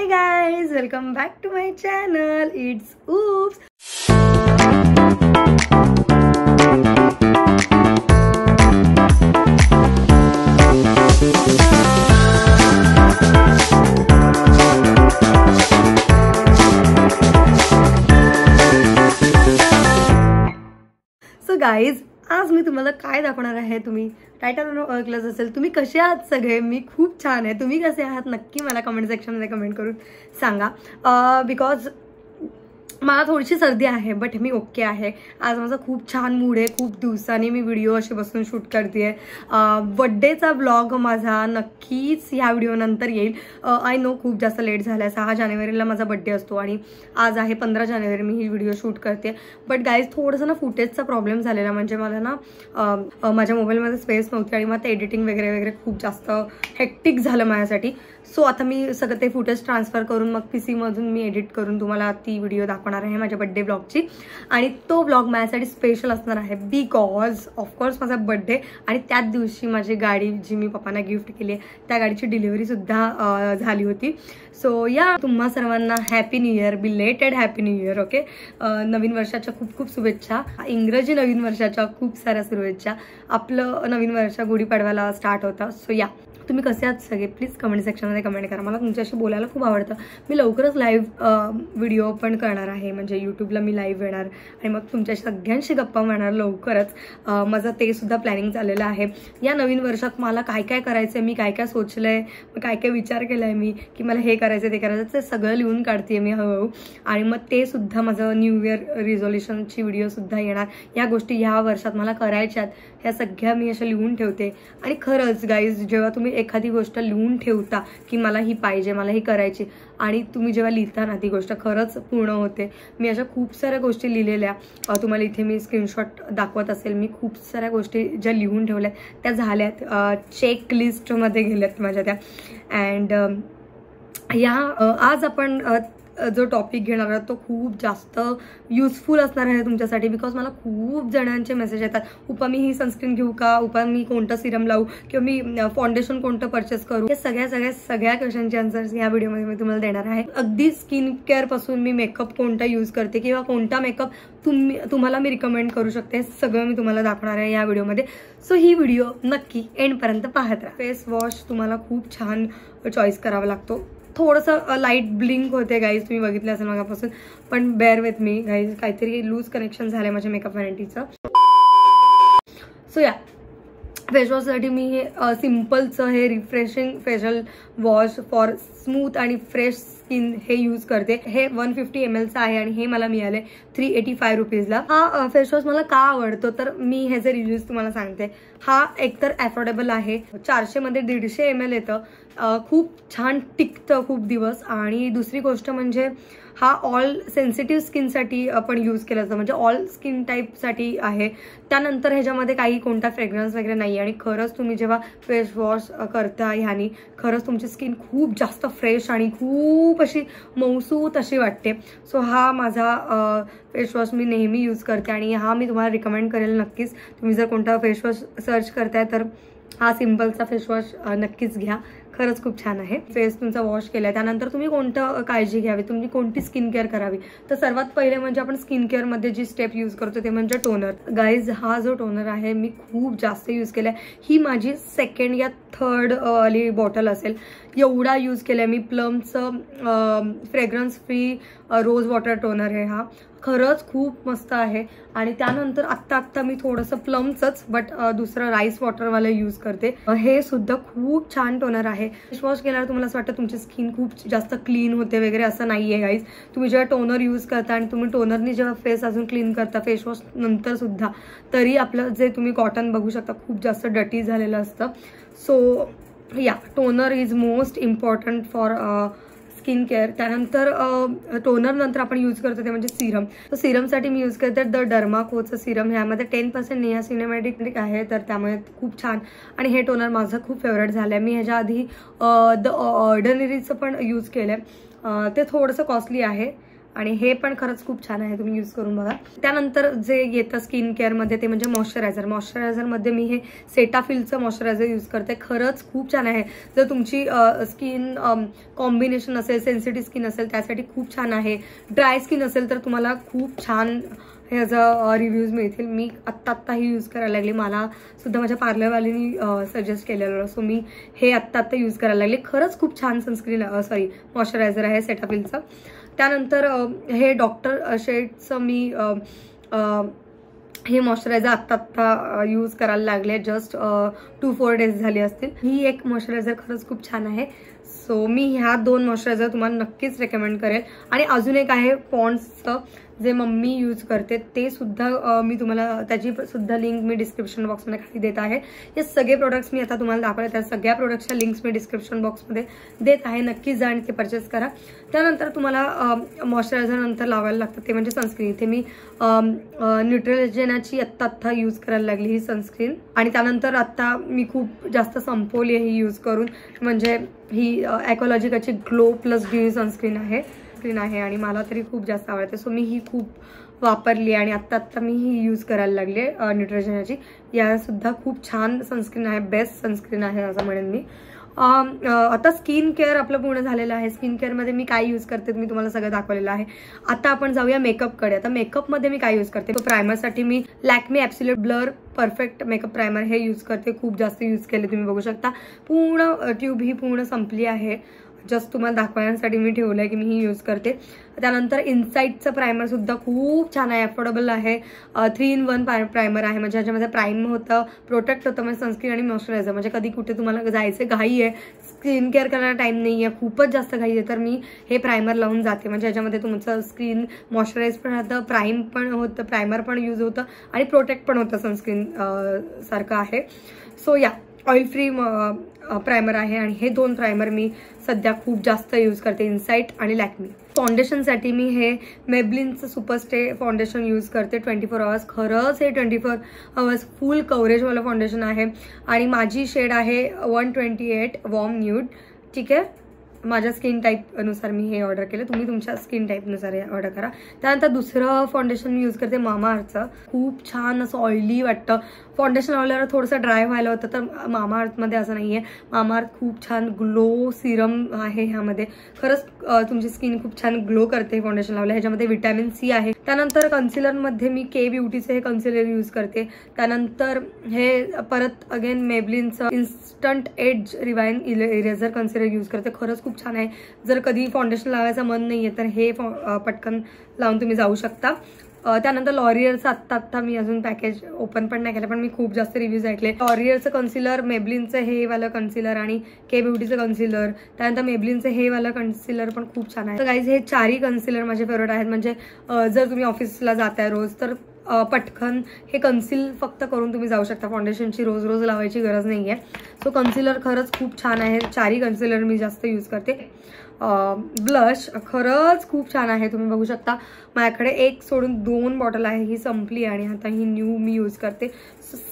Hi guys, welcome back to my channel. It's Oops. So guys, आज मी तुम्हाला काय दाखवणार आहे तुम्ही टायटलवरून ओळखलंच असेल. तुम्ही कसे आहात सगळे? मी खूप छान आहे. तुम्ही कसे आहात नक्की मला कमेंट सेक्शनमध्ये कमेंट करून सांगा. बिकॉज मला थोडीशी सर्दी आहे बट मी ओके आहे. आज माझा खूप छान मूड आहे. खूप दिवसांनी मी व्हिडिओ अशी बसून शूट करते. बड्डेचा ब्लॉग माझा नक्कीच ह्या व्हिडिओनंतर येईल. आय नो खूप जास्त लेट झाला आहे. 6 जानेवारीला माझा बड्डे असतो आणि आज आहे 15 जानेवारी. मी ही व्हिडिओ शूट करते. बट गाईज थोडंसं ना फुटेजचा प्रॉब्लेम झालेला. म्हणजे मला ना माझ्या मोबाईलमध्ये स्पेस नव्हती आणि मग ते एडिटिंग वगैरे वगैरे खूप जास्त हेक्टिक झालं माझ्यासाठी. सो आता मी सगळं ते फुटेज ट्रान्सफर करून मग PC मधून मी एडिट करून तुम्हाला ती व्हिडिओ दाखवणार आहे माझ्या बड्डे ब्लॉगची. आणि तो ब्लॉग माझ्यासाठी स्पेशल असणार आहे बिकॉज ऑफकोर्स माझा बड्डे आणि त्याच दिवशी माझी गाडी जी मी पप्पांना गिफ्ट केली आहे त्या गाडीची डिलिव्हरीसुद्धा झाली होती. सो या तुम्हा सर्वांना happy new year, belated happy new year. Okay, नवीन वर्षाच्या खूप खूप शुभेच्छा. इंग्रजी नवीन वर्षाच्या खूप साऱ्या शुभेच्छा. आपलं नवीन वर्ष गुढीपाडव्याला स्टार्ट होता. सो या तुम्ही कसे आहात सगळे प्लीज कमेंट सेक्शनमध्ये कमेंट करा. मला तुमच्याशी बोलायला खूप आवडतं. मी लवकरच लाईव्ह व्हिडिओ पण करणार आहे. म्हणजे यूट्यूबला मी लाईव्ह येणार आणि मग तुमच्याशी सगळ्यांशी गप्पा मारणार लवकरच. माझं ते सुद्धा प्लॅनिंग चाललेलं आहे. या नवीन वर्षात मला काय काय करायचं आहे, मी काय काय सोचलं आहे, काय काय विचार केला आहे मी की मला हे करायचं ते करायचं, ते सगळं लिहून काढते मी हळूहळू. आणि मग ते सुद्धा माझं न्यू इयर रिझोल्युशनची व्हिडिओसुद्धा येणार. या गोष्टी ह्या वर्षात मला करायच्यात ह्या सगळ्या मी अशा लिहून ठेवते. आणि खरंच गाईज जेव्हा तुम्ही एखादी गोष्ट लिहून ठेवता की मला ही पाहिजे, मला ही करायची, आणि तुम्ही जेव्हा लिहिता ना ती गोष्ट खरंच पूर्ण होते. मी अशा खूप साऱ्या गोष्टी लिहिलेल्या, तुम्हाला इथे मी स्क्रीनशॉट दाखवत असेल. मी खूप साऱ्या गोष्टी ज्या लिहून ठेवल्यात त्या झाल्यात, चेकलिस्टमध्ये गेल्यात माझ्या त्या. अँड आज आपण जो टॉपिक घेणार आहोत तो खूप जास्त युजफुल असणार आहे तुमच्यासाठी. बिकॉज मला खूप जणांचे मेसेज येतात, उपा मी ही सनस्क्रीन घेऊ का, उपा मी कोणतं सिरम लावू, किंवा मी फाउंडेशन कोणतं परचेस करू. हे सगळ्या क्वेश्चनचे आन्सर्स या व्हिडिओमध्ये मी तुम्हाला देणार आहे. अगदी स्किन केअर पासून मी मेकअप कोणता यूज करते किंवा कोणता मेकअप तुम्हाला मी रिकमेंड करू शकते, सगळं मी तुम्हाला दाखवणार आहे या व्हिडिओमध्ये. सो ही व्हिडिओ नक्की एंडपर्यंत पाहत राहा. फेस वॉश तुम्हाला खूप छान चॉईस करावा लागतो. थोडंसं लाईट ब्लिंक होते गाईज, तुम्ही बघितलं असेल मागापासून, पण बेअर विथ मी गाईज. काहीतरी लूज कनेक्शन झालंय माझ्या मेकअप व्हॅनिटीचं. सो या फेसवॉशसाठी मी हे सिम्पलचं हे refreshing facial wash for smooth आणि फ्रेश स्किन हे यूज करते. हे 150 mlचं आहे आणि हे मला मिळाले 385 रुपीजला. हा फेसवॉश मला का आवडतो तर मी ह्याचे रिव्ह्यूज तुम्हाला सांगते. हा एकतर अफोर्डेबल आहे, 400 मध्ये 150 ml येतं. खूप छान टिकतं खूप दिवस. आणि दुसरी गोष्ट म्हणजे हा ऑल सेन्सिटिव्ह स्किनसाठी आपण यूज केला जातो, म्हणजे ऑल स्किन टाईपसाठी आहे. त्यानंतर ह्याच्यामध्ये काही कोणता फ्रेग्रन्स वगैरे नाही. आणि खरंच तुम्ही जेव्हा फेस वॉश करता ह्यानी खरंच तुमची स्किन खूप जास्त फ्रेश आणि खूप अशी मऊसूत अशी वाटते. सो हा माझा फेसवॉश मी नेहमी यूज करते आणि हा मी तुम्हाला रिकमेंड करेल नक्कीच. तुम्ही जर कोणता फेसवॉश सर्च करताय तर हा सिम्पलचा फेसवॉश नक्कीच घ्या. खरंच खूप छान आहे. फेस तुमचा वॉश केला त्यानंतर तुम्ही कोणतं काळजी घ्यावी, तुम्ही कोणती स्किन केअर करावी, तर सर्वात पहिले म्हणजे आपण स्किन केअरमध्ये जी स्टेप यूज करतो ते म्हणजे टोनर. गाईज हा जो टोनर आहे मी खूप जास्त यूज केला आहे. ही माझी 2nd या 3rd वाली बॉटल असेल. एवढा यूज केला आहे मी. प्लमचं fragrance free rose water toner आहे हा. खरंच खूप मस्त आहे. आणि त्यानंतर आत्ता मी थोडंसं प्लमचंच बट दुसरं राईस वॉटरवालं यूज करते. हे सुद्धा खूप छान टोनर आहे. फेसवॉश केल्यावर तुम्हाला असं वाटतं तुमची स्किन खूप जास्त क्लीन होते वगैरे, असं नाही आहे गाईज. तुम्ही जेव्हा टोनर यूज करता आणि तुम्ही टोनरनी जेव्हा फेस अजून क्लीन करता फेसवॉश नंतर सुद्धा, तरी आपलं जे तुम्ही कॉटन बघू शकता खूप जास्त डटी झालेलं असतं. सो या toner is most important for skin care. त्यानंतर टोनर नंतर आपण यूज करतो ते म्हणजे सिरम. तर सिरमसाठी मी यूज करते द डर्माकोचं सिरम. ह्यामध्ये 10% नियासिनेमॅटिक आहे, तर त्यामुळे खूप छान. आणि हे टोनर माझं खूप फेवरेट झालं आहे. मी ह्याच्या आधी द ऑर्डिनरीचं पण यूज केलं आहे. ते थोडंसं कॉस्टली आहे आणि हे पण खरंच खूप छान आहे, तुम्ही यूज करून बघा. त्यानंतर जे येतं स्किन केअरमध्ये ते म्हणजे मॉइश्चरायझरमध्ये मी हे सेटाफिलचं मॉइश्चरायझर यूज करते. खरंच खूप छान आहे. जर तुमची स्किन कॉम्बिनेशन असेल, सेन्सिटिव्ह स्किन असेल त्यासाठी खूप छान आहे. ड्राय स्किन असेल तर तुम्हाला खूप छान ह्याचा रिव्ह्यूज मिळतील. मी आत्ता ही यूज करायला लागली. मला सुद्धा माझ्या पार्लरवालीनी सजेस्ट केलेलं, सो मी हे आत्ता यूज करायला लागले. खरंच खूप छान मॉइश्चरायझर आहे सेटाफिलचं. त्यानंतर हे डॉक्टर शेडचं मी हे मॉइश्चरायझर आत्ता यूज करायला लागले. जस्ट 2-4 डेज झाले असतील. ही एक मॉइश्चरायझर खरंच खूप छान आहे. सो मी ह्या 2 मॉइश्चरायझर तुम्हाला नक्कीच रेकमेंड करेल. आणि अजून एक आहे पॉन्ड्सचं, जे मम्मी यूज करते, ते सुद्धा मी तुम्हाला त्याची सुद्धा लिंक मी डिस्क्रिप्शन बॉक्समध्ये खाली देत आहे. हे सगळे प्रोडक्ट्स मी आता तुम्हाला दाखवले, त्या सगळ्या प्रोडक्ट्सच्या लिंक्स मी डिस्क्रिप्शन बॉक्समध्ये देत आहे. नक्कीच जा आणि ते परचेस करा. त्यानंतर तुम्हाला मॉइश्चरायझर नंतर लावायला लागतं ते म्हणजे सनस्क्रीन. इथे मी न्यूट्रेजेनाची आत्ता यूज करायला लागली ही सनस्क्रीन. आणि त्यानंतर आत्ता मी खूप जास्त संपवली ही यूज करून, म्हणजे ही ॲकोलॉजिकाची ग्लो प्लस ड्यू सनस्क्रीन आहे आणि मला तरी खूप जास्त आवडते. सो मी ही खूप वापरली आणि आत्ता मी ही यूज करायला लागले न्यूट्रेजेनाची. यासुद्धा खूप छान सनस्क्रीन आहे, बेस्ट सनस्क्रीन आहे असं म्हणेन मी. आता स्किन केअर आपलं पूर्ण झालेलं आहे. स्किन केअरमध्ये मी काय यूज करते मी तुम्हाला सगळं दाखवलेलं आहे. आता आपण जाऊया मेकअपकडे. आता मेकअपमध्ये मी काय यूज करते, प्रायमरसाठी मी Lakme absolute blur perfect makeup primer हे यूज करते. खूप जास्त यूज केले, तुम्ही बघू शकता. पूर्ण ट्यूब ही पूर्ण संपली आहे. जस्ट तुम्हाला दाखवण्यासाठी मी ठेवलं आहे की मी ही यूज करते. त्यानंतर इनसाइटचं प्रायमर सुद्धा खूप छान आहे, अफोर्डेबल आहे. 3-in-1 प्रायमर आहे, म्हणजे ह्याच्यामध्ये प्राईम होतं, प्रोटेक्ट होतं, म्हणजे सनस्क्रीन आणि मॉइश्चरायझर. म्हणजे कधी कुठे तुम्हाला जायचं घाई आहे, स्किन केअर करायला टाईम नाही आहे, खूपच जास्त घाई आहे, तर मी हे प्रायमर लावून जाते. म्हणजे ह्याच्यामध्ये तुमचं स्किन मॉइश्चराईज पण राहतं, प्राईम पण होतं, प्रायमर पण यूज होतं आणि प्रोटेक्ट पण होतं सनस्क्रीन सारखं आहे. सो या ऑइल फ्री प्रायमर आहे आणि हे 2 प्रायमर मी सध्या खूप जास्त यूज करते, इनसाइट आणि लॅक्मे. फाउंडेशनसाठी मी हे मेबलिनचं सुपरस्टे फाउंडेशन यूज करते 24 आवर्स. खरंच हे 24 आवर्स फुल कव्हरेजवालं फाउंडेशन आहे आणि माझी शेड आहे 128 वॉर्म न्यूड. ठीक आहे, माझ्या स्किन टाईपनुसार मी हे ऑर्डर केलं, तुम्ही तुमच्या स्किन टाईपनुसार हे ऑर्डर करा. त्यानंतर दुसरं फाउंडेशन मी यूज करते मामाअर्थचं. खूप छान असं ऑइली वाटतं. फाउंडेशन लावल्यावर थोडंसं ड्राय व्हायला होतं, तर मामाअर्थमध्ये असं नाही आहे. मामाअर्थ खूप छान ग्लो सिरम आहे ह्यामध्ये. खरंच तुमची स्किन खूप छान ग्लो करते फाउंडेशन लावलं. ह्याच्यामध्ये व्हिटॅमिन सी आहे. त्यानंतर कन्सिलरमध्ये मी के ब्युटीचं हे कन्सिलर यूज करते. त्यानंतर हे परत अगेन मेबलिनचं instant age rewind eraser concealer use करते. खरंच खूप छान आहे. जर कधी फाउंडेशन लावायचं मन नाही आहे तर हे पटकन लावून तुम्ही जाऊ शकता. त्यानंतर लॉरियलचं आत्ता मी अजून पॅकेज ओपन पण नाही केलं, पण मी खूप जास्त रिव्ह्यूज ऐकले. लॉरियलचं कन्सिलर, मेबलिनचं हे वालं कन्सिलर आणि के ब्युटीचं कन्सिलर, त्यानंतर मेबलिनचं हे वालं कन्सिलर पण खूप छान आहे. तर गाईज हे 4ही कन्सिलर माझे फेवरेट आहेत. म्हणजे जर तुम्ही ऑफिसला जाताय रोज तर पटकन हे कन्सिल फक्त करून तुम्ही जाऊ शकता. फाउंडेशनची रोज लावायची गरज नाही आहे. सो कन्सिलर खरंच खूप छान आहे. 4ही कन्सिलर मी जास्त यूज करते. ब्लश खरंच खूप छान आहे, तुम्ही बघू शकता. माझ्याकडे 1 सोडून 2 बॉटल आहे, ही संपली आणि आता ही न्यू मी यूज करते.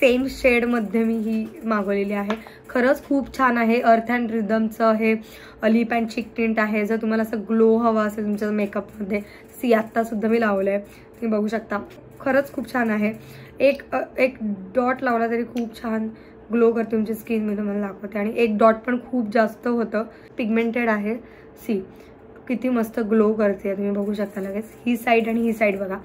सेम शेडमध्ये मी ही मागवलेली आहे. खरंच खूप छान आहे. अर्थ अँड रिदमचं हे लिप अँड चिक टिंट आहे. जर तुम्हाला असं ग्लो हवा असेल तुमच्या मेकअपमध्ये, आत्तासुद्धा मी लावलं आहे, तुम्ही बघू शकता. खरंच खूप छान आहे. एक डॉट लावला तरी खूप छान ग्लो करते तुमची स्किन, मी तुम्हाला दाखवते. आणि 1 डॉट पण खूप जास्त होतं, पिगमेंटेड आहे. किती मस्त ग्लो करते, तुम्ही बघू शकता लगेच. ही साईड आणि ही साईड बघा.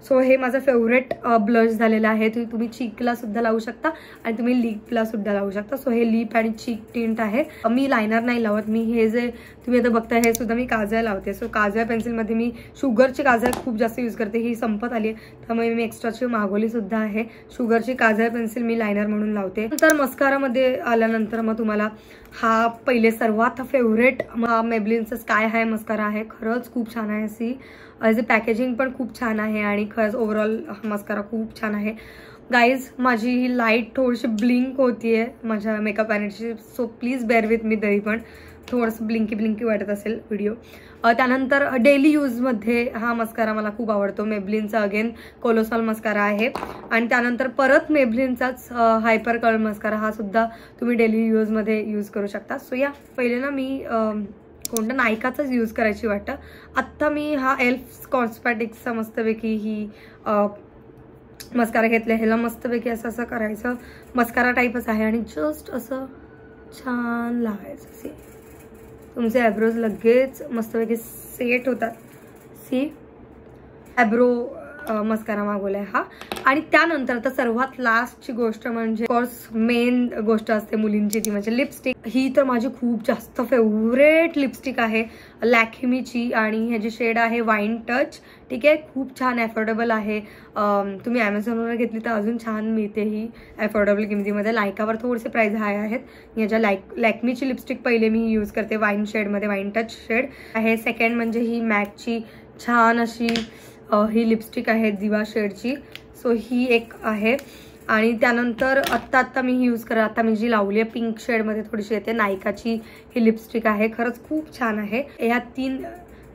सो हे माझं फेवरेट ब्लश झालेलं आहे. तुम्ही चीकला सुद्धा लावू शकता आणि तुम्ही लिपला सुद्धा लावू शकता. सो हे लिप आणि चीक टिंट आहे. मी लायनर नाही लावत. मी हे जे तुम्ही आता बघताय हे सुद्धा मी काजळ लावते. सो काजळ पेन्सिलमध्ये मी शुगरची काजळ खूप जास्त यूज करते. ही संपत आली आहे त्यामुळे मी एक्स्ट्राची मागवली सुद्धा आहे. शुगरची काजळ पेन्सिल मी लायनर म्हणून लावते. नंतर मस्कारामध्ये आल्यानंतर मग तुम्हाला हा पहिले सर्वात फेवरेट मेबलिनचं स्काय हाय मस्कारा आहे. खरंच खूप छान आहे. ॲज अ पॅकेजिंग पण खूप छान आहे आणि खरंच ओव्हरऑल हा मस्कारा खूप छान आहे. गाईज माझी ही लाईट थोडीशी ब्लिंक होतीये माझ्या मेकअप पॅलेटची, so please bear with me. तरी पण थोडंसं ब्लिंकी वाटत असेल व्हिडिओ. त्यानंतर डेली यूजमध्ये हा मस्कारा मला खूप आवडतो. मेबलिनचा अगेन कोलोसॉल मस्कारा आहे. आणि त्यानंतर परत मेबलिनचाच हायपर कर्ल मस्कारा, हा सुद्धा तुम्ही डेली यूजमध्ये यूज करू शकता. सो या पहिले ना मी कोणतं नायकाचाच यूज करायची वाटतं. आत्ता मी हा एल्फ कॉस्मॅटिक्सचा मस्तपैकी ही मस्कारा घेतला. ह्याला मस्तपैकी असं असं करायचं, मस्कारा टाईपच आहे आणि जस्ट असं छान लावायचं. सी तुमचे ॲब्रोज लगेच मस्तपैकी सेट होतात. सी ॲब्रो मस्कारा मागवलाय हा. आणि त्यानंतर तर सर्वात लास्टची गोष्ट म्हणजे कोर्स मेन गोष्ट असते मुलींची, ती म्हणजे लिपस्टिक. ही तर माझी खूप जास्त फेवरेट लिपस्टिक आहे लॅक्मीची आणि ह्याची शेड आहे वाईन टच. ठीक आहे, खूप छान अफोर्डेबल आहे. तुम्ही ॲमेझॉनवर घेतली तर अजून छान मिळते ही अफोर्डेबल किमतीमध्ये. लायकावर थोडेसे प्राईस हाय आहेत. ह्याच्या लॅक्मीची लिपस्टिक पहिले मी यूज करते वाईन शेडमध्ये, वाईन टच शेड आहे. सेकंड म्हणजे ही मॅकची छान अशी ही लिपस्टिक आहे दिवा शेडची. सो ही एक आहे. आणि त्यानंतर आत्ता मी ही यूज करत, आता मी जी लावली आहे पिंक शेडमध्ये थोडीशी येते, नायकाची ही लिपस्टिक आहे. खरंच खूप छान आहे. ह्या 3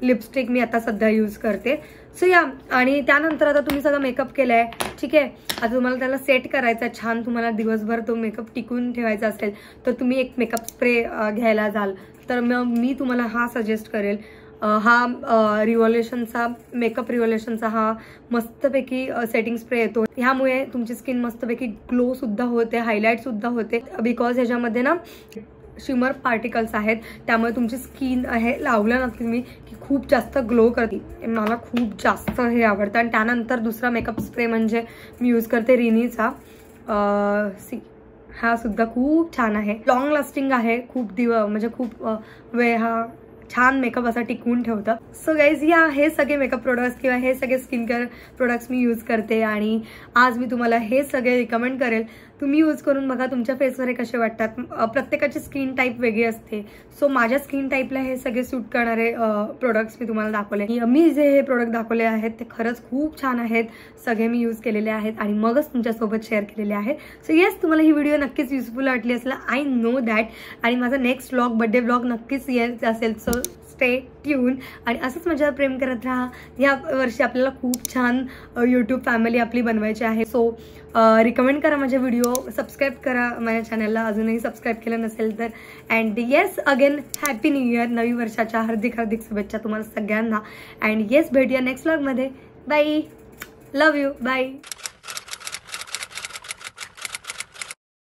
लिपस्टिक मी आता सध्या यूज करते. सो या, आणि त्यानंतर आता तुम्ही सगळं मेकअप केला आहे. ठीक आहे, आता तुम्हाला त्याला सेट करायचा छान, तुम्हाला दिवसभर तो मेकअप टिकून ठेवायचा असेल तर तुम्ही एक मेकअप स्प्रे घ्यायला जाल तर मग मी तुम्हाला हा सजेस्ट करेल. हा रिव्हॉल्युशनचा मेकअप रिव्हॉल्युशनचा हा मस्तपैकी सेटिंग स्प्रे येतो. ह्यामुळे तुमची स्किन मस्तपैकी ग्लो सुद्धा होते, हायलाइट सुद्धा होते. बिकॉज ह्याच्यामध्ये ना शिमर पार्टिकल्स आहेत, त्यामुळे तुमची स्किन हे लावलं ना तुम्ही की खूप जास्त ग्लो करते. मला खूप जास्त हे आवडतं. आणि त्यानंतर दुसरा मेकअप स्प्रे म्हणजे मी यूज करते रिनीचा. हा सुद्धा खूप छान आहे, लॉंग लास्टिंग आहे, खूप म्हणजे खूप वेळ हा छान मेकअप असा टिकवून ठेवतं. सो गाईज या हे सगळे मेकअप प्रोडक्ट्स किंवा हे सगळे स्किन केअर प्रोडक्ट्स मी यूज करते आणि आज मी तुम्हाला हे सगळे रिकमेंड करेल. तुम्ही यूज करून बघा तुमच्या फेसवर हे कसे वाटतात. प्रत्येकाची स्किन टाईप वेगळी असते. सो माझ्या स्किन टाईपला हे सगळे सूट करणारे प्रोडक्ट्स मी तुम्हाला दाखवले. मी जे हे प्रोडक्ट दाखवले आहेत ते खरंच खूप छान आहेत. सगळे मी यूज केलेले आहेत आणि मगच तुमच्यासोबत शेअर केलेले आहेत. सो येस, तुम्हाला ही व्हिडिओ नक्कीच युजफुल वाटली असेल, आय नो दॅट. आणि माझा नेक्स्ट व्लॉग, बर्थडे व्लॉग नक्कीच यायचं असेल. सो स्टे ट्यून आणि असंच माझ्यावर प्रेम करत राहा. या वर्षी आपल्याला खूप छान यूट्यूब फॅमिली आपली बनवायची आहे. सो रिकमेंड करा माझे व्हिडिओ, सबस्क्राईब करा माझ्या चॅनलला अजूनही सबस्क्राईब केलं नसेल तर. And yes, again happy new year, नवी वर्षाच्या हार्दिक हार्दिक शुभेच्छा तुम्हाला सगळ्यांना. अँड येस, भेटूया नेक्स्ट व्लॉगमध्ये. Bye, love you, bye.